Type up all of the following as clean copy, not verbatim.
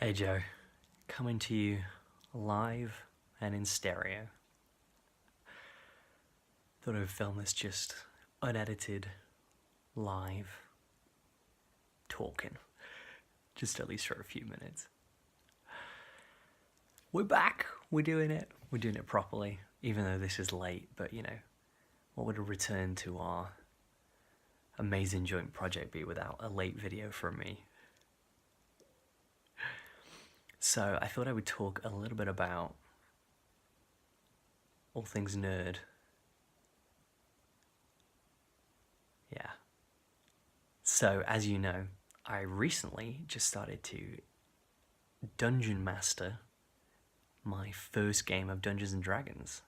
Hey Joe, coming to you live and in stereo. Thought I would film this just unedited, live, talking, just at least for a few minutes. We're back, we're doing it properly, even though this is late, but you know, what would a return to our amazing joint project be without a late video from me? So I thought I would talk a little bit about all things nerd. Yeah. So as you know, I recently just started to Dungeon Master my first game of Dungeons and Dragons,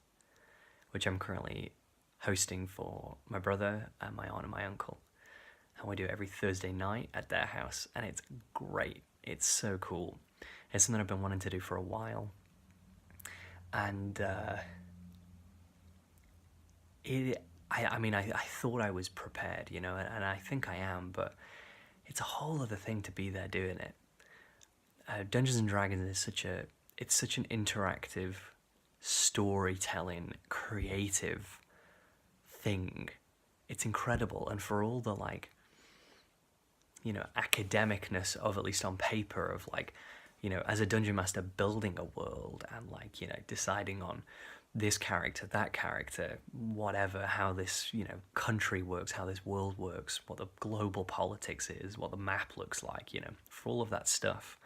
which I'm currently hosting for my brother and my aunt and my uncle. And we do it every Thursday night at their house, and it's great. It's so cool. It's something I've been wanting to do for a while. And I thought I was prepared, you know, and I think I am, but it's a whole other thing to be there doing it. Dungeons and Dragons is such an interactive, storytelling, creative thing. It's incredible, and for all the academicness of, at least on paper, of as a dungeon master building a world and deciding on this character, that character, whatever, how this country works, how this world works, what the global politics is, what the map looks like, for all of that stuff.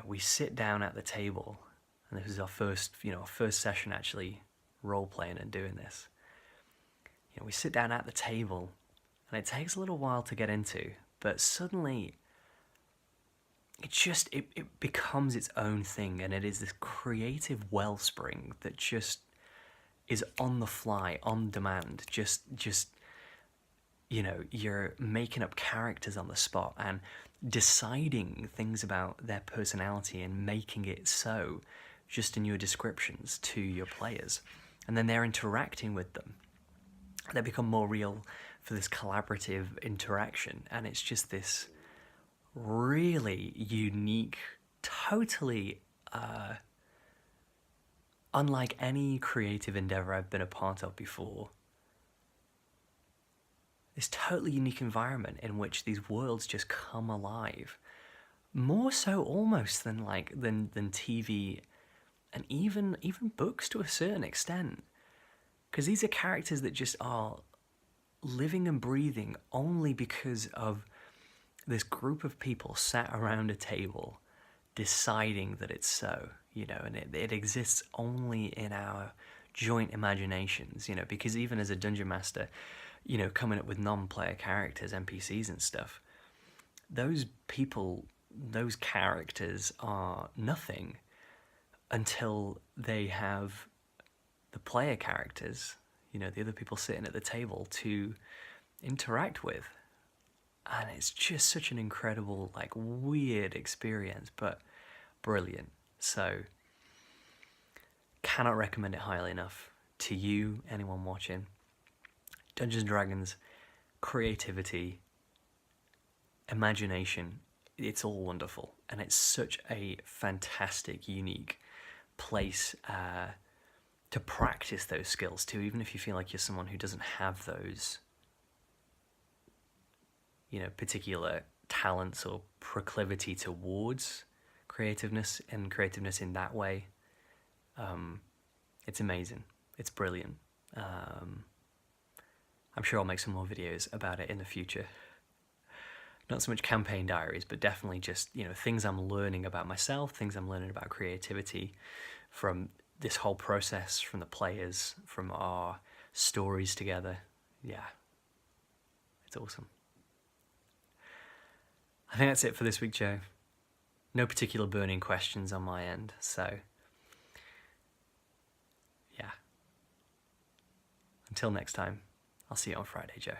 We sit down at the table, and this is our first session actually role-playing and doing this. We sit down at the table, and it takes a little while to get into, but suddenly it becomes its own thing, and it is this creative wellspring that just is on the fly, on demand, you're making up characters on the spot and deciding things about their personality and making it so just in your descriptions to your players. And then they're interacting with them. They become more real for this collaborative interaction. And it's just this really unique, totally unlike any creative endeavor I've been a part of before. This totally unique environment in which these worlds just come alive, more so almost than TV, and even books to a certain extent, because these are characters that just are living and breathing only because of this group of people sat around a table deciding that it's so, and it exists only in our joint imaginations, because even as a dungeon master, coming up with non-player characters, NPCs and stuff, those people, those characters are nothing until they have the player characters, the other people sitting at the table to interact with. And it's just such an incredible, weird experience, but brilliant. So, cannot recommend it highly enough to you, anyone watching. Dungeons & Dragons, creativity, imagination, it's all wonderful. And it's such a fantastic, unique place to practice those skills too, even if you feel like you're someone who doesn't have those, particular talents or proclivity towards creativeness in that way. It's amazing. It's brilliant. I'm sure I'll make some more videos about it in the future. Not so much campaign diaries, but definitely just, things I'm learning about myself, things I'm learning about creativity from this whole process, from the players, from our stories together. Yeah, it's awesome. I think that's it for this week, Joe. No particular burning questions on my end, so yeah. Until next time. I'll see you on Friday, Joe.